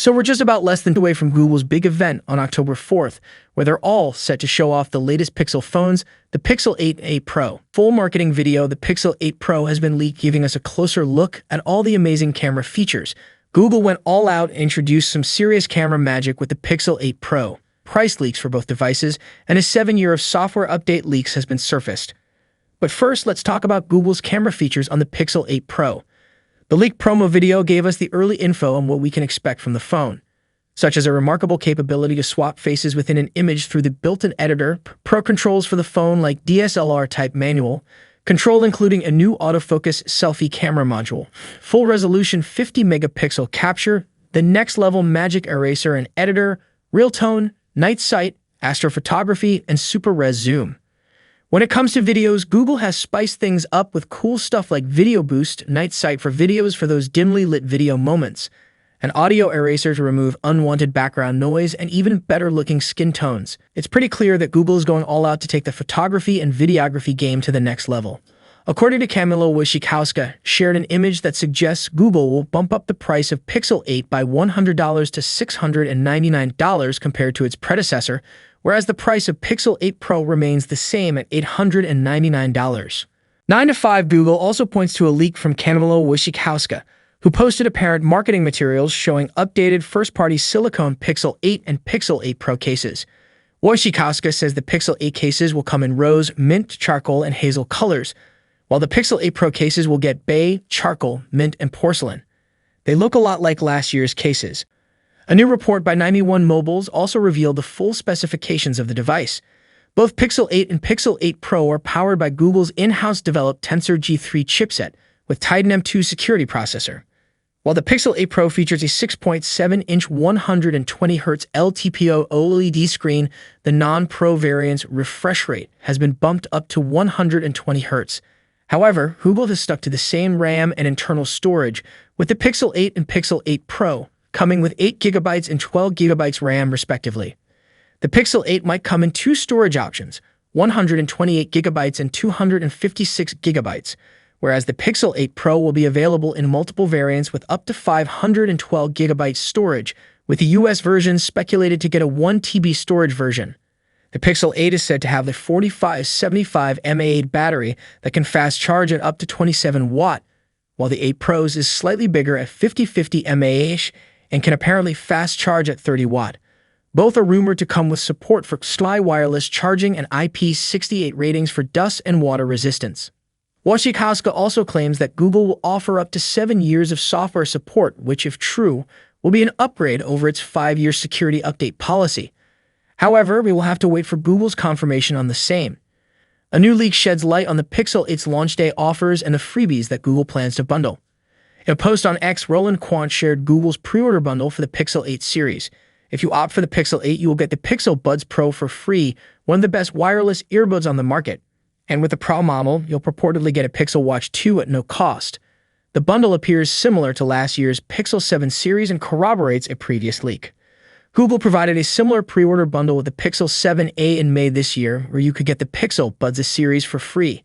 So we're just about less than away from Google's big event on October 4th, where they're all set to show off the latest Pixel phones, the Pixel 8a Pro. Full marketing video, the Pixel 8 Pro has been leaked, giving us a closer look at all the amazing camera features. Google went all out and introduced some serious camera magic with the Pixel 8 Pro. Price leaks for both devices, and a 7-year of software update leaks has been surfaced. But first, let's talk about Google's camera features on the Pixel 8 Pro. The leaked promo video gave us the early info on what we can expect from the phone, such as a remarkable capability to swap faces within an image through the built-in editor, pro controls for the phone like DSLR-type manual, control including a new autofocus selfie camera module, full-resolution 50-megapixel capture, the next-level magic eraser and editor, real tone, night sight, astrophotography, and super-res zoom. When it comes to videos, Google has spiced things up with cool stuff like Video Boost, Night Sight for videos for those dimly lit video moments, an audio eraser to remove unwanted background noise, and even better-looking skin tones. It's pretty clear that Google is going all out to take the photography and videography game to the next level. According to Camilo Wojciechowska, shared an image that suggests Google will bump up the price of Pixel 8 by $100 to $699 compared to its predecessor, whereas the price of Pixel 8 Pro remains the same at $899. 9 to 5 Google also points to a leak from Camilo Wojciechowska, who posted apparent marketing materials showing updated first-party silicone Pixel 8 and Pixel 8 Pro cases. Wojciechowska says the Pixel 8 cases will come in rose, mint, charcoal, and hazel colors, while the Pixel 8 Pro cases will get bay, charcoal, mint, and porcelain. They look a lot like last year's cases. A new report by 91 Mobiles also revealed the full specifications of the device. Both Pixel 8 and Pixel 8 Pro are powered by Google's in-house developed Tensor G3 chipset with Titan M2 security processor. While the Pixel 8 Pro features a 6.7-inch 120Hz LTPO OLED screen, the non-Pro variant's refresh rate has been bumped up to 120Hz. However, Google has stuck to the same RAM and internal storage, with the Pixel 8 and Pixel 8 Pro coming with 8GB and 12GB RAM respectively. The Pixel 8 might come in two storage options, 128GB and 256GB, whereas the Pixel 8 Pro will be available in multiple variants with up to 512GB storage, with the US version speculated to get a 1TB storage version. The Pixel 8 is said to have the 4575 mAh battery that can fast charge at up to 27 watt, while the 8 Pros is slightly bigger at 5050 mAh and can apparently fast charge at 30 watt. Both are rumored to come with support for Sly wireless charging and IP68 ratings for dust and water resistance. Wojciechowska also claims that Google will offer up to 7 years of software support, which, if true, will be an upgrade over its 5-year security update policy. However, we will have to wait for Google's confirmation on the same. A new leak sheds light on the Pixel 8's launch day offers and the freebies that Google plans to bundle. In a post on X, Roland Quant shared Google's pre-order bundle for the Pixel 8 series. If you opt for the Pixel 8, you will get the Pixel Buds Pro for free, one of the best wireless earbuds on the market. And with the Pro model, you'll purportedly get a Pixel Watch 2 at no cost. The bundle appears similar to last year's Pixel 7 series and corroborates a previous leak. Google provided a similar pre-order bundle with the Pixel 7a in May this year, where you could get the Pixel Buds series for free.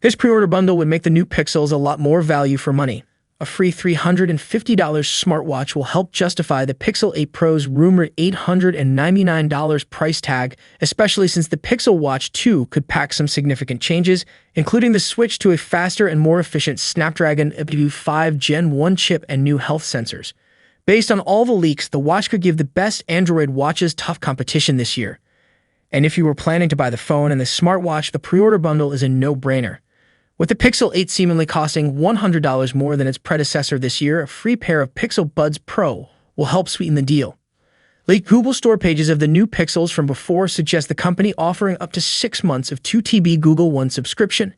This pre-order bundle would make the new Pixels a lot more value for money. A free $350 smartwatch will help justify the Pixel 8 Pro's rumored $899 price tag, especially since the Pixel Watch 2 could pack some significant changes, including the switch to a faster and more efficient Snapdragon 5 Gen 1 chip and new health sensors. Based on all the leaks, the watch could give the best Android watches tough competition this year. And if you were planning to buy the phone and the smartwatch, the pre-order bundle is a no-brainer. With the Pixel 8 seemingly costing $100 more than its predecessor this year, a free pair of Pixel Buds Pro will help sweeten the deal. Leaked Google Store pages of the new Pixels from before suggest the company offering up to 6 months of 2TB Google One subscription,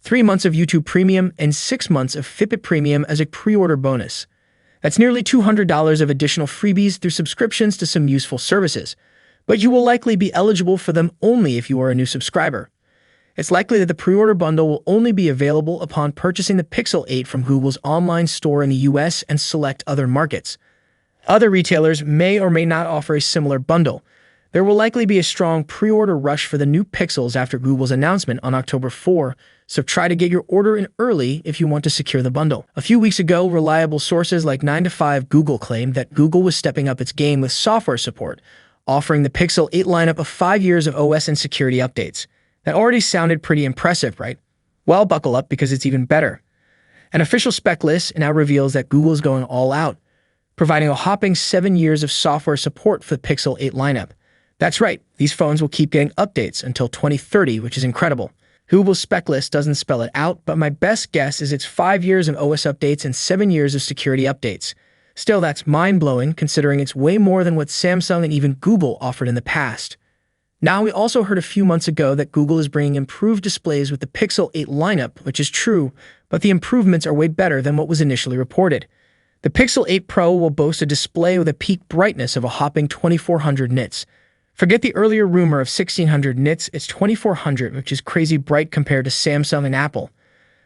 3 months of YouTube Premium, and 6 months of Fitbit Premium as a pre-order bonus. That's nearly $200 of additional freebies through subscriptions to some useful services, but you will likely be eligible for them only if you are a new subscriber. It's likely that the pre-order bundle will only be available upon purchasing the Pixel 8 from Google's online store in the US and select other markets. Other retailers may or may not offer a similar bundle. There will likely be a strong pre-order rush for the new Pixels after Google's announcement on October 4, so try to get your order in early if you want to secure the bundle. A few weeks ago, reliable sources like 9to5 Google claimed that Google was stepping up its game with software support, offering the Pixel 8 lineup of 5 years of OS and security updates. That already sounded pretty impressive, right? Well, buckle up because it's even better. An official spec list now reveals that Google is going all out, providing a whopping 7 years of software support for the Pixel 8 lineup. That's right, these phones will keep getting updates until 2030, which is incredible. Google's spec list doesn't spell it out, but my best guess is it's 5 years of OS updates and 7 years of security updates. Still, that's mind-blowing considering it's way more than what Samsung and even Google offered in the past. Now, we also heard a few months ago that Google is bringing improved displays with the Pixel 8 lineup, which is true, but the improvements are way better than what was initially reported. The Pixel 8 Pro will boast a display with a peak brightness of a whopping 2400 nits. Forget the earlier rumor of 1600 nits, it's 2400, which is crazy bright compared to Samsung and Apple.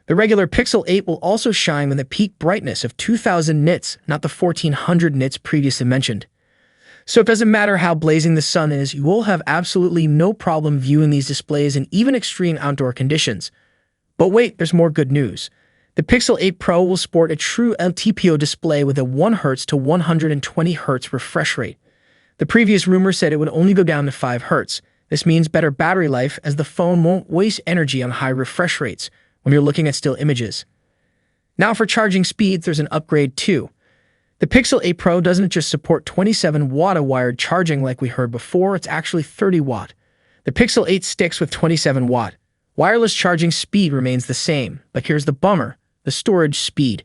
The regular Pixel 8 will also shine with a peak brightness of 2000 nits, not the 1400 nits previously mentioned. So it doesn't matter how blazing the sun is, you will have absolutely no problem viewing these displays in even extreme outdoor conditions. But wait, there's more good news. The Pixel 8 Pro will sport a true LTPO display with a 1Hz to 120Hz refresh rate. The previous rumor said it would only go down to 5 Hz. This means better battery life as the phone won't waste energy on high refresh rates when you're looking at still images. Now for charging speeds, there's an upgrade too. The Pixel 8 Pro doesn't just support 27-watt wired charging like we heard before, it's actually 30-watt. The Pixel 8 sticks with 27-watt. Wireless charging speed remains the same, but here's the bummer, the storage speed.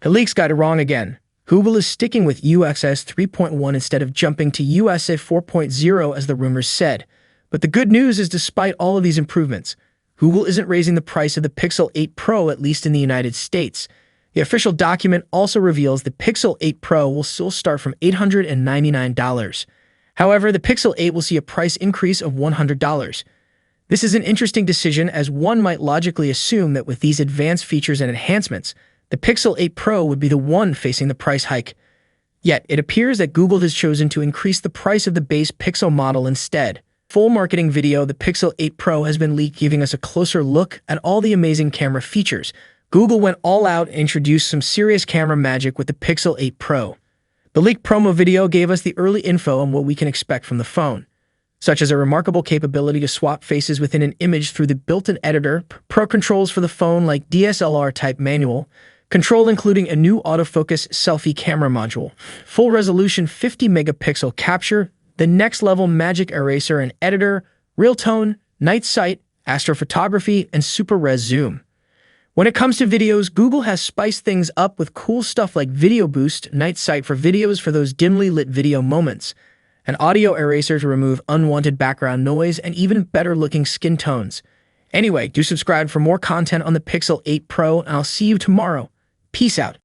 The leaks got it wrong again. Google is sticking with UXS 3.1 instead of jumping to USF 4.0 as the rumors said. But the good news is despite all of these improvements, Google isn't raising the price of the Pixel 8 Pro, at least in the United States. The official document also reveals the Pixel 8 Pro will still start from $899. However, the Pixel 8 will see a price increase of $100. This is an interesting decision as one might logically assume that with these advanced features and enhancements, the Pixel 8 Pro would be the one facing the price hike. Yet, it appears that Google has chosen to increase the price of the base Pixel model instead. Full marketing video, the Pixel 8 Pro has been leaked, giving us a closer look at all the amazing camera features. Google went all out and introduced some serious camera magic with the Pixel 8 Pro. The leaked promo video gave us the early info on what we can expect from the phone, such as a remarkable capability to swap faces within an image through the built-in editor, pro controls for the phone like DSLR-type manual, control including a new autofocus selfie camera module, full-resolution 50-megapixel capture, the next-level magic eraser and editor, real tone, night sight, astrophotography, and super-res zoom. When it comes to videos, Google has spiced things up with cool stuff like Video Boost, night sight for videos for those dimly lit video moments, an audio eraser to remove unwanted background noise, and even better-looking skin tones. Anyway, do subscribe for more content on the Pixel 8 Pro, and I'll see you tomorrow. Peace out.